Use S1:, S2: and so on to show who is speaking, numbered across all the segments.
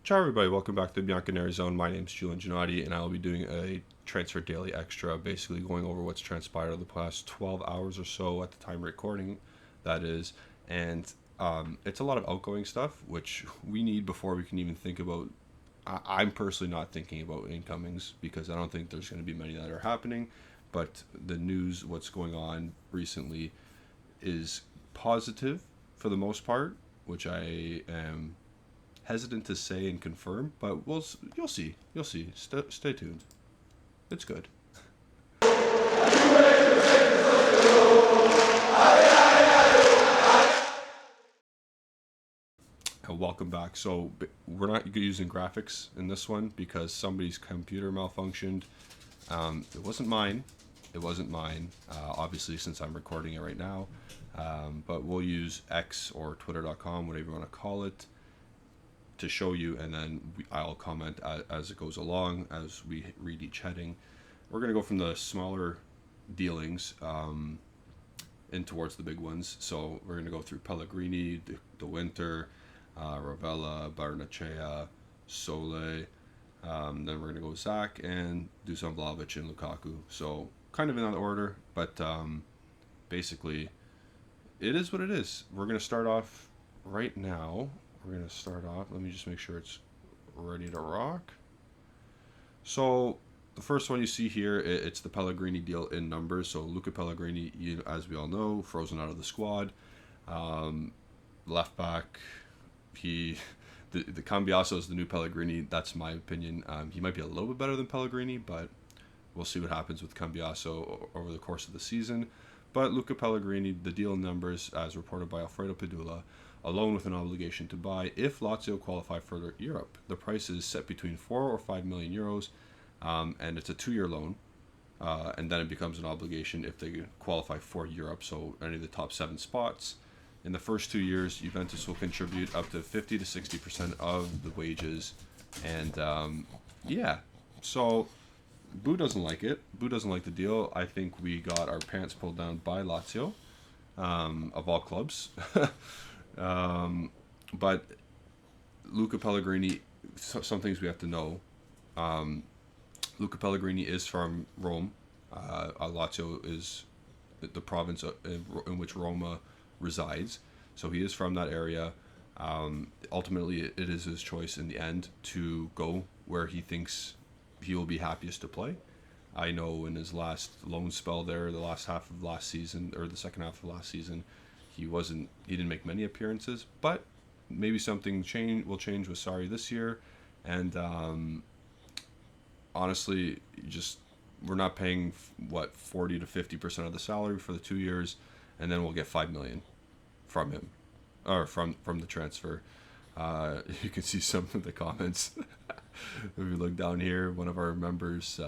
S1: Ciao everybody, welcome back to the Bianconeri Zone. My name is Julian Gennady and I will be doing a Transfer Daily Extra, basically going over what's transpired over the past 12 hours or so at the time of recording, that is. And it's a lot of outgoing stuff, which we need before we can even think about. I'm personally not thinking about incomings because I don't think there's going to be many that are happening. But the news, what's going on recently, is positive for the most part, which I am hesitant to say and confirm, but you'll see. You'll see. Stay tuned. It's good. Welcome back. So we're not using graphics in this one because somebody's computer malfunctioned. It wasn't mine. It wasn't mine, obviously, since I'm recording it right now. But we'll use X or Twitter.com, whatever you want to call it, to show you, and then I'll comment as it goes along as we read each heading. We're going to go from the smaller dealings in towards the big ones. So we're going to go through Pellegrini, De Winter, Ravella, Barnechea, Sole. Then we're going to go Zach and Dusan, Vlahovic and Lukaku. So kind of in that order, but basically it is what it is. We're going to start off right now. Let me just make sure it's ready to rock. So the first one you see here, it's the Pellegrini deal in numbers. So Luca Pellegrini, as we all know, frozen out of the squad. Left back, the Cambiasso is the new Pellegrini. That's my opinion. He might be a little bit better than Pellegrini, but we'll see what happens with Cambiasso over the course of the season. But Luca Pellegrini, the deal in numbers, as reported by Alfredo Pedula, alone with an obligation to buy if Lazio qualify for Europe. The price is set between 4 or 5 million euros, and it's a 2-year loan, and then it becomes an obligation if they qualify for Europe, so any of the top 7 spots. In the first 2 years, Juventus will contribute up to 50 to 60% of the wages, and so Boo doesn't like it. Boo doesn't like the deal. I think we got our pants pulled down by Lazio, of all clubs. But Luca Pellegrini, some things we have to know. Luca Pellegrini is from Rome. Lazio is the province in which Roma resides, so he is from that area. Ultimately, it is his choice in the end to go where he thinks he will be happiest to play. I know in his last loan spell there, the last half of last season, or the second half of last season, he didn't make many appearances, but maybe something will change with Sarri this year. And honestly, we're not paying 40 to 50% of the salary for the 2 years, and then we'll get 5 million from him, or from the transfer. You can see some of the comments. If we look down here, one of our members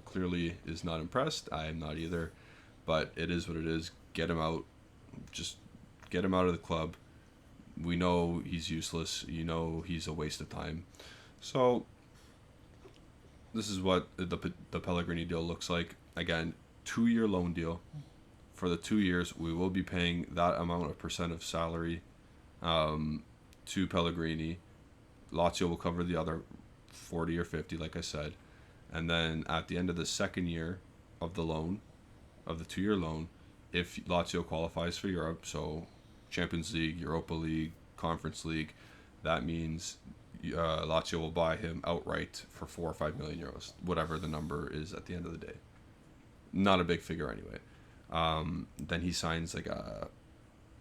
S1: clearly is not impressed. I am not either, but it is what it is. Get him out. Just get him out of the club. We know he's useless. He's a waste of time. So this is what the Pellegrini deal looks like. Again, 2-year loan deal. For the 2 years, we will be paying that amount of percent of salary to Pellegrini. Lazio will cover the other 40 or 50, like I said. And then at the end of the second year of the loan, of the 2-year loan, if Lazio qualifies for Europe, so Champions League, Europa League, Conference League, that means Lazio will buy him outright for 4 or 5 million euros, whatever the number is at the end of the day. Not a big figure anyway. Then he signs like a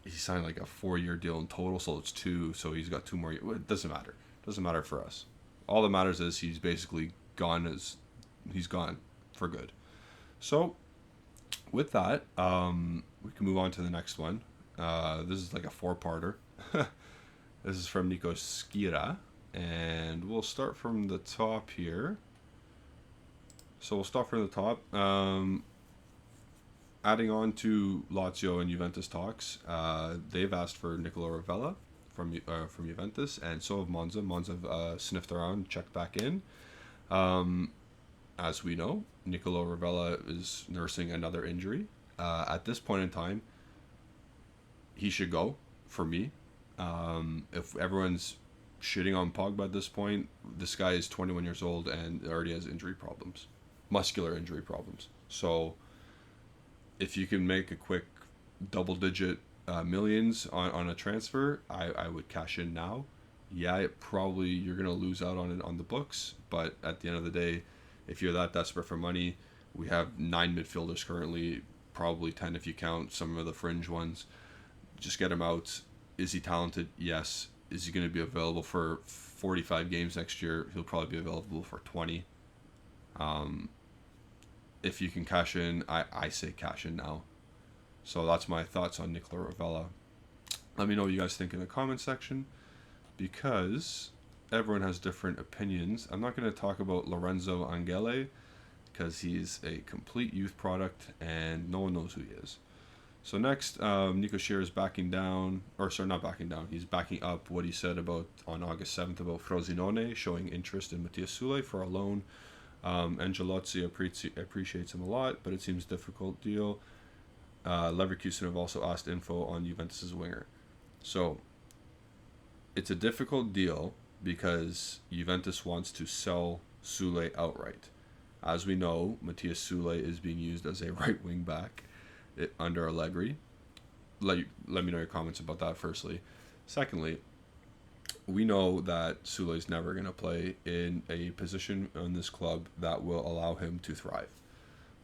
S1: 4-year deal in total, so it's 2. So he's got 2 more years. It doesn't matter. It doesn't matter for us. All that matters is he's basically gone. He's gone for good. So with that, we can move on to the next one. This is like a 4-parter. This is from Nico Skira, and we'll start from the top here. So we'll start from the top. Adding on to Lazio and Juventus talks, they've asked for Nicolo Ravella from Juventus, and so have Monza. Monza sniffed around, checked back in. As we know, Nicolo Ravella is nursing another injury. At this point in time, he should go, for me. If everyone's shitting on Pogba at this point. This guy is 21 years old and already has injury problems, muscular injury problems. So if you can make a quick double-digit millions on a transfer, I would cash in now. Yeah, probably you're gonna lose out on it on the books, but at the end of the day, if you're that desperate for money, we have 9 midfielders currently, probably 10 if you count some of the fringe ones. Just get him out. Is he talented? Yes. Is he going to be available for 45 games next year? He'll probably be available for 20. If you can cash in, I say cash in now. So that's my thoughts on Nicola Ravella. Let me know what you guys think in the comment section, because everyone has different opinions. I'm not going to talk about Lorenzo Angele because he's a complete youth product and no one knows who he is. So next, Nico Scheer is backing down, or sorry, not backing down. He's backing up what he said about on August 7th about Frosinone showing interest in Mattias Sule for a loan. Angelozzi appreciates him a lot, but it seems a difficult deal. Leverkusen have also asked info on Juventus's winger. So it's a difficult deal because Juventus wants to sell Sule outright. As we know, Mattias Sule is being used as a right wing back under Allegri. Let me know your comments about that firstly. Secondly, we know that Sule is never going to play in a position in this club that will allow him to thrive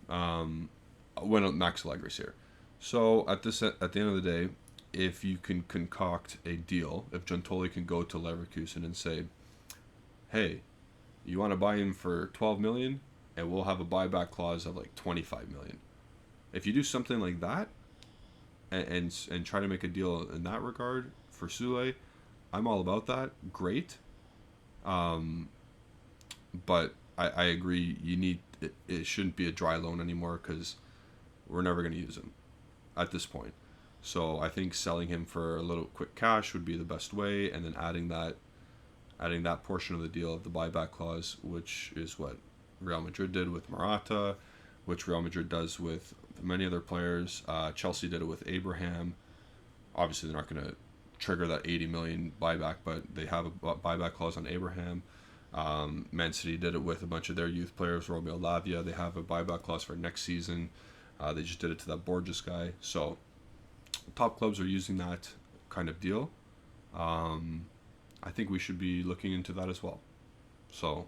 S1: when Max Allegri's here. So at the end of the day, if you can concoct a deal, if Giuntoli can go to Leverkusen and say, hey, you want to buy him for 12 million and we'll have a buyback clause of like 25 million. If you do something like that and try to make a deal in that regard for Sule, I'm all about that. Great. But I agree, it shouldn't be a dry loan anymore because we're never going to use him at this point. So I think selling him for a little quick cash would be the best way, and then adding that portion of the deal of the buyback clause, which is what Real Madrid did with Morata, which Real Madrid does with many other players. Chelsea did it with Abraham. Obviously, they're not going to trigger that 80 million buyback, but they have a buyback clause on Abraham. Man City did it with a bunch of their youth players. Romeo Lavia, they have a buyback clause for next season. They just did it to that Borges guy. So top clubs are using that kind of deal. I think we should be looking into that as well. So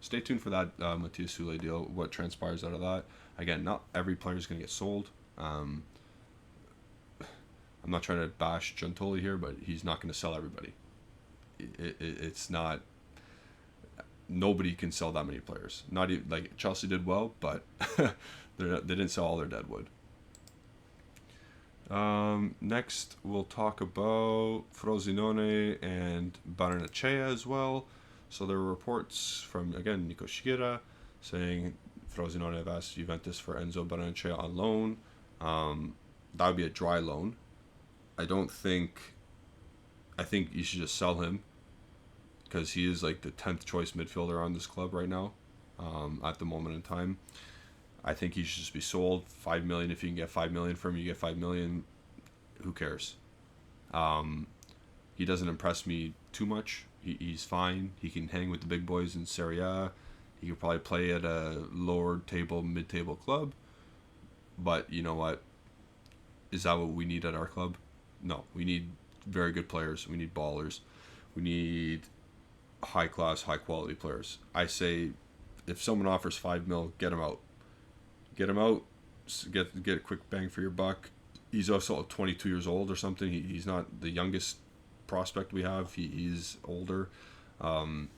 S1: stay tuned for that Mattias Sule deal, what transpires out of that. Again, not every player is going to get sold. I'm not trying to bash Giuntoli here, but he's not going to sell everybody. It's not... Nobody can sell that many players. Not even, like, Chelsea did well, but they didn't sell all their deadwood. Next, we'll talk about Frosinone and Barnechea as well. So there were reports from, again, Nico Scheer saying Frosinone have asked Juventus for Enzo Barnechea on loan. That would be a dry loan. I think you should just sell him because he is like the 10th choice midfielder on this club right now at the moment in time. I think he should just be sold. 5 million, if you can get 5 million from him, you get 5 million. Who cares? He doesn't impress me too much. He's fine. He can hang with the big boys in Serie A. He could probably play at a lower table, mid-table club. But you know what? Is that what we need at our club? No. We need very good players. We need ballers. We need high-class, high-quality players. I say if someone offers 5 mil, get him out. Get him out. Get a quick bang for your buck. He's also 22 years old or something. He's not the youngest prospect we have. He's older. And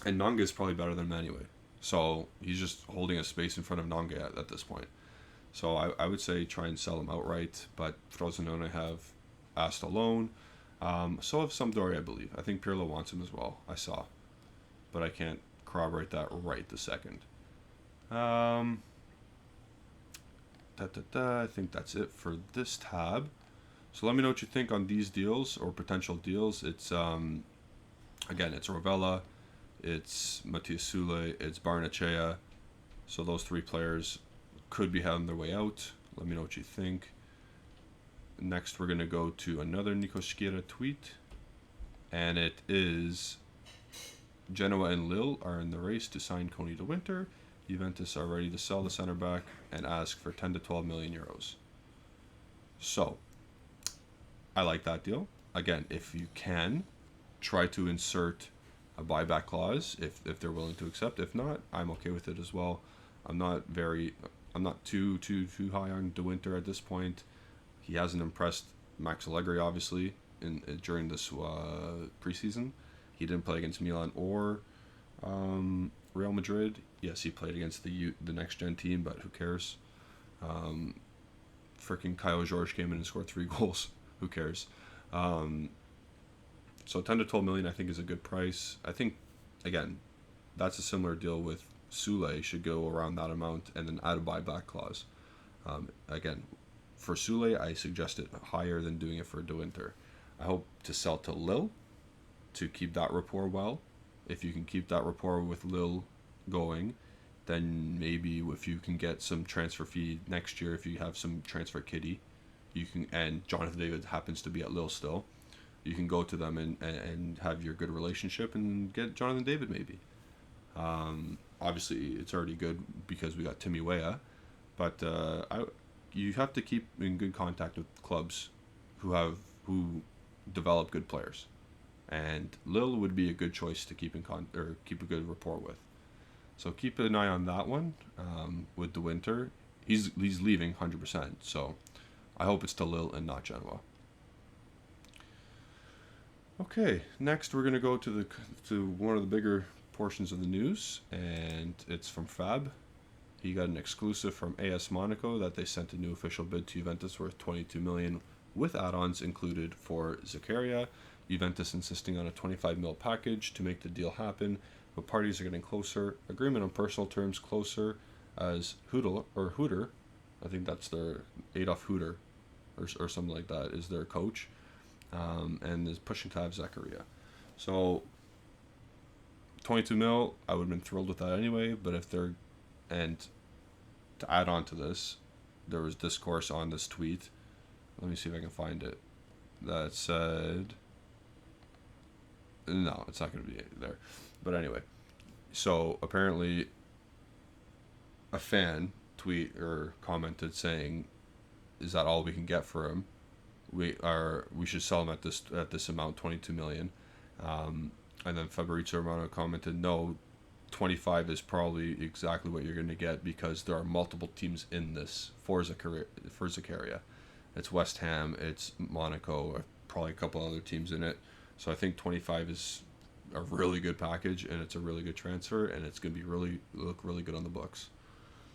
S1: Nanga is probably better than him anyway. So he's just holding a space in front of Nanga at this point. So I would say try and sell him outright. But Frosinone have asked a loan. So have Sampdoria, I believe. I think Pirlo wants him as well. I saw. But I can't corroborate that right this second. I think that's it for this tab. So let me know what you think on these deals or potential deals. It's again, it's Ravella, it's Mattias Sule, it's Barnechea. So those 3 players could be having their way out. Let me know what you think. Next, we're going to go to another Nico Scheer tweet. and it is Genoa and Lille are in the race to sign Koni De Winter. Juventus are ready to sell the center back and ask for 10 to 12 million euros. So, I like that deal. Again, if you can, try to insert a buyback clause if they're willing to accept. If not, I'm okay with it as well. I'm not too high on De Winter at this point. He hasn't impressed Max Allegri, obviously, during this preseason. He didn't play against Milan or Real Madrid. Yes, he played against the next gen team, but who cares? Freaking Kyle George came in and scored 3 goals. Who cares? So 10 to 12 million, I think, is a good price. I think, again, that's a similar deal with Sule. Should go around that amount and then add a buyback clause. Again, for Sule, I suggest it higher than doing it for De Winter. I hope to sell to Lille to keep that rapport well. If you can keep that rapport with Lille going, then maybe if you can get some transfer fee next year, if you have some transfer kitty, you can, and Jonathan David happens to be at Lille still, you can go to them and have your good relationship and get Jonathan David maybe. Obviously, it's already good because we got Timmy Weah, but you have to keep in good contact with clubs who develop good players, and Lille would be a good choice to keep keep a good rapport with. So keep an eye on that one with De Winter. He's leaving 100%. So I hope it's to Lille and not Genoa. Okay, next we're gonna go to one of the bigger portions of the news, and it's from Fab. He got an exclusive from AS Monaco that they sent a new official bid to Juventus worth 22 million with add-ons included for Zakaria. Juventus insisting on a 25 mil package to make the deal happen, but parties are getting closer. Agreement on personal terms closer as Hooter, I think that's their Adolf Hooter or something like that, is their coach, and is pushing to have Zakaria. So 22 mil, I would have been thrilled with that anyway, but and to add on to this, there was discourse on this tweet. Let me see if I can find it. That said, no, it's not going to be there. But anyway, so apparently a fan tweet or commented saying, "Is that all we can get for him? We should sell him at this amount, 22 million." And then Fabrizio Romano commented, "No, 25 is probably exactly what you're going to get because there are multiple teams in this for Zakaria. It's West Ham, it's Monaco, probably a couple other teams in it. So I think 25 is a really good package, and it's a really good transfer, and it's going to look really good on the books."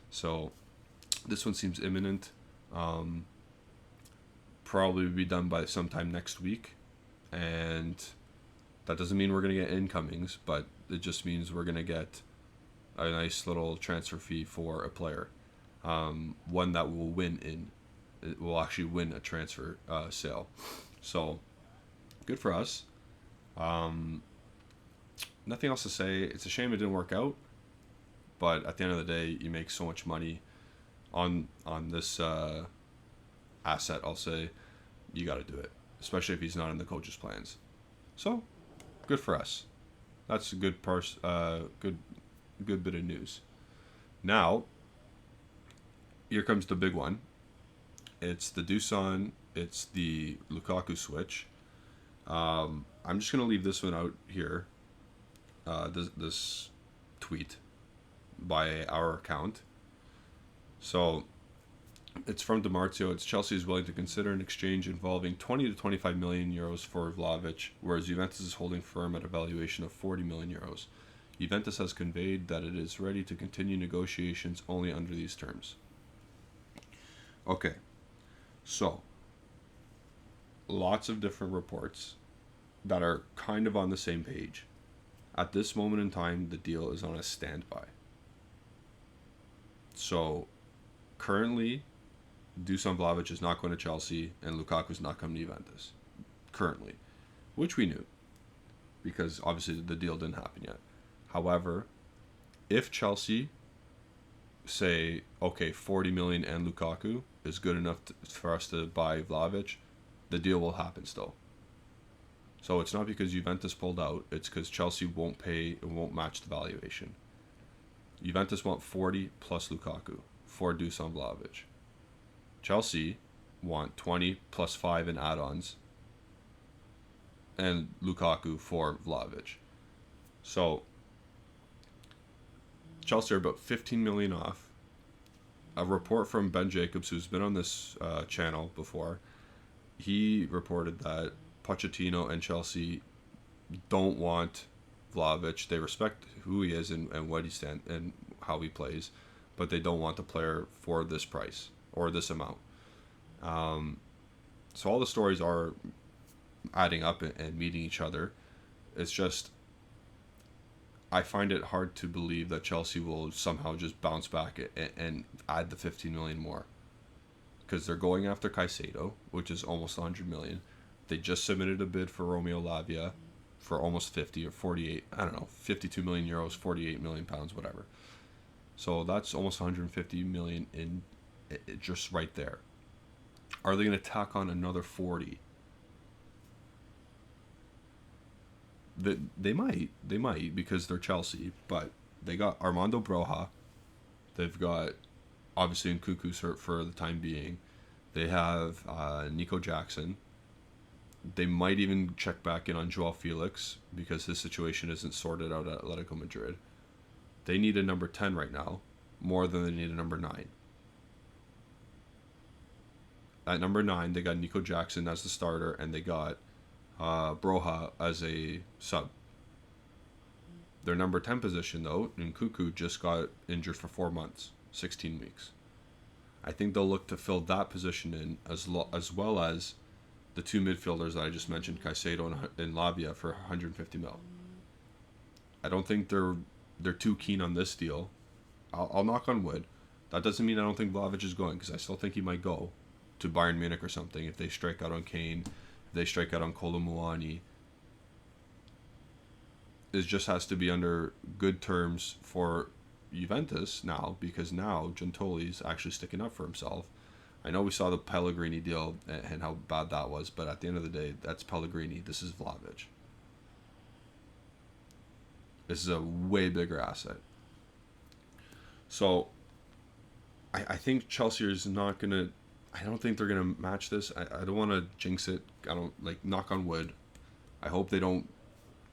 S1: So this one seems imminent. Probably be done by sometime next week, and that doesn't mean we're going to get incomings, but it just means we're going to get a nice little transfer fee for a player, one that will actually win a transfer sale. So good for us. Nothing else to say. It's a shame it didn't work out, but at the end of the day, you make so much money on this asset. I'll say you got to do it, especially if he's not in the coach's plans. So good for us. That's a good good bit of news. Now, here comes the big one. It's the Dusan. It's the Lukaku switch. I'm just gonna leave this one out here. This tweet by our account. So it's from DiMarzio. It's Chelsea is willing to consider an exchange involving 20 to 25 million euros for Vlahovic, whereas Juventus is holding firm at a valuation of 40 million euros. Juventus has conveyed that it is ready to continue negotiations only under these terms. Okay, so lots of different reports that are kind of on the same page. At this moment in time, the deal is on a standby. So currently, Dusan Vlahovic is not going to Chelsea and Lukaku is not coming to Juventus. Currently. Which we knew, because obviously the deal didn't happen yet. However, if Chelsea say, okay, 40 million and Lukaku is good enough for us to buy Vlahovic, the deal will happen still. So it's not because Juventus pulled out, it's because Chelsea won't pay and won't match the valuation. Juventus want 40 plus Lukaku for Dusan Vlahovic. Chelsea want 20 plus 5 in add-ons and Lukaku for Vlahovic. So Chelsea are about 15 million off. A report from Ben Jacobs, who's been on this channel before, he reported that Pochettino and Chelsea don't want Vlahovic. They respect who he is and what he stands and how he plays, but they don't want the player for this price or this amount. So all the stories are adding up and meeting each other. It's just, I find it hard to believe that Chelsea will somehow just bounce back and add the 15 million more, because they're going after Caicedo, which is almost 100 million. They just submitted a bid for Romeo Lavia for almost 50 or 48, I don't know, 52 million euros, 48 million pounds, whatever. So that's almost 150 million in just right there. Are they going to tack on another 40? They might because they're Chelsea, but they got Armando Broja. They've got obviously Nkunku's hurt for the time being. They have Nico Jackson. They might even check back in on Joao Felix because his situation isn't sorted out at Atletico Madrid. They need a number 10 right now, more than they need a number 9. At number 9, they got Nico Jackson as the starter, and they got Broja as a sub. Their number 10 position, though, Nkunku, just got injured for 4 months, 16 weeks. I think they'll look to fill that position in as well as the two midfielders that I just mentioned, Caicedo and Lavia, for 150 mil. I don't think they're too keen on this deal. I'll knock on wood. That doesn't mean I don't think Vlahovic is going, because I still think he might go to Bayern Munich or something if they strike out on Kane, if they strike out on Kolo Muani. It just has to be under good terms for Juventus now, because now Giuntoli's actually sticking up for himself. I know we saw the Pellegrini deal and how bad that was, but at the end of the day, that's Pellegrini. This is Vlahovic. This is a way bigger asset. So I think Chelsea is not going to... I don't think they're going to match this. I don't want to jinx it. I don't, like, knock on wood. I hope they don't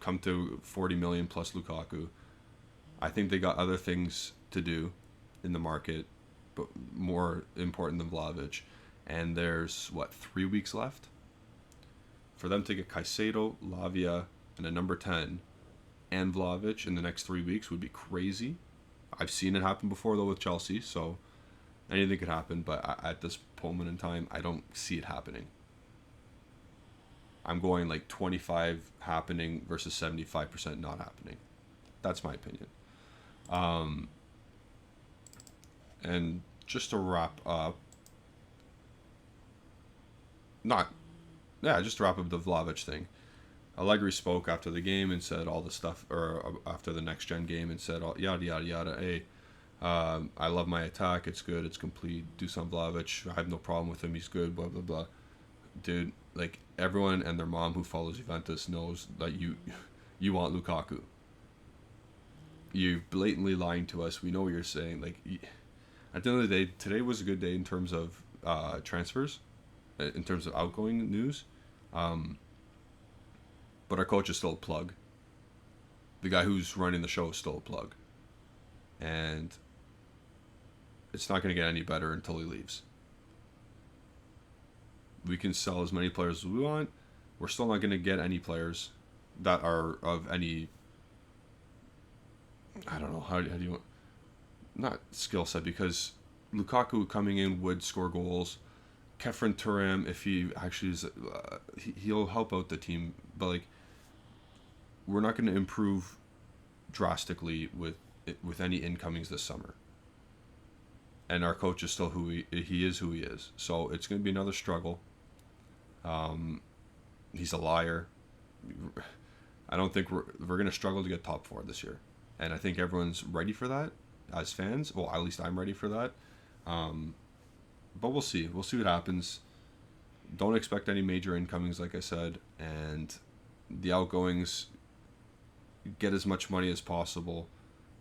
S1: come to 40 million plus Lukaku. I think they got other things to do in the market, but more important than Vlahovic. And there's, 3 weeks left? For them to get Caicedo, Lavia, and a number 10, and Vlahovic in the next 3 weeks would be crazy. I've seen it happen before, though, with Chelsea, so anything could happen, but at this moment in time, I don't see it happening. I'm going like 25 happening versus 75% not happening. That's my opinion. And just to wrap up, just to wrap up the Vlahovic thing. Allegri spoke after the game and said all the stuff, or after the next gen game, and said yada yada yada. Hey, I love my attack. It's good. It's complete. Dusan Vlahovic, I have no problem with him. He's good. Blah blah blah. Dude, like, everyone and their mom who follows Juventus knows that you want Lukaku. You're blatantly lying to us. We know what you're saying. Like, at the end of the day, today was a good day in terms of transfers, in terms of outgoing news. But our coach is still a plug. The guy who's running the show is still a plug. And it's not going to get any better until he leaves. We can sell as many players as we want. We're still not going to get any players that are of any, I don't know, how do you want, not skill set, because Lukaku coming in would score goals. Kefren Turam, if he actually is, he'll help out the team, but like, we're not going to improve drastically with any incomings this summer. And our coach is still who he is. So it's going to be another struggle. He's a liar. I don't think we're going to struggle to get top 4 this year. And I think everyone's ready for that as fans. Well, at least I'm ready for that. But we'll see. We'll see what happens. Don't expect any major incomings, like I said. And the outgoings get as much money as possible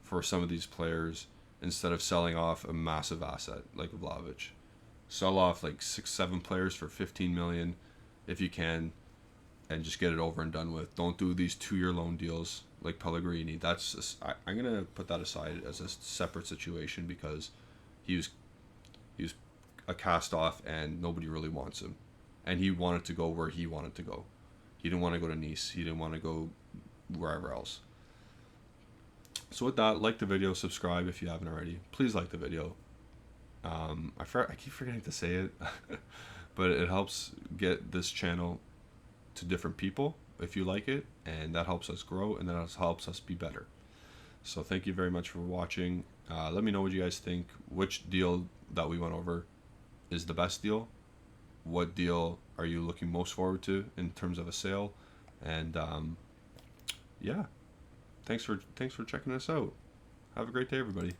S1: for some of these players instead of selling off a massive asset like Vlahovic. Sell off like 6-7 players for 15 million if you can, and just get it over and done with. Don't do these 2-year loan deals like Pellegrini. I'm gonna put that aside as a separate situation because he was a cast off and nobody really wants him, and he wanted to go where he wanted to go. He didn't want to go to Nice. He didn't want to go wherever else. So with that, like the video, subscribe if you haven't already. Please like the video. I keep forgetting to say it, but it helps get this channel to different people if you like it, and that helps us grow, and that helps us be better. So thank you very much for watching. Let me know what you guys think. Which deal that we went over is the best deal? What deal are you looking most forward to in terms of a sale? And yeah, thanks for checking us out. Have a great day, everybody.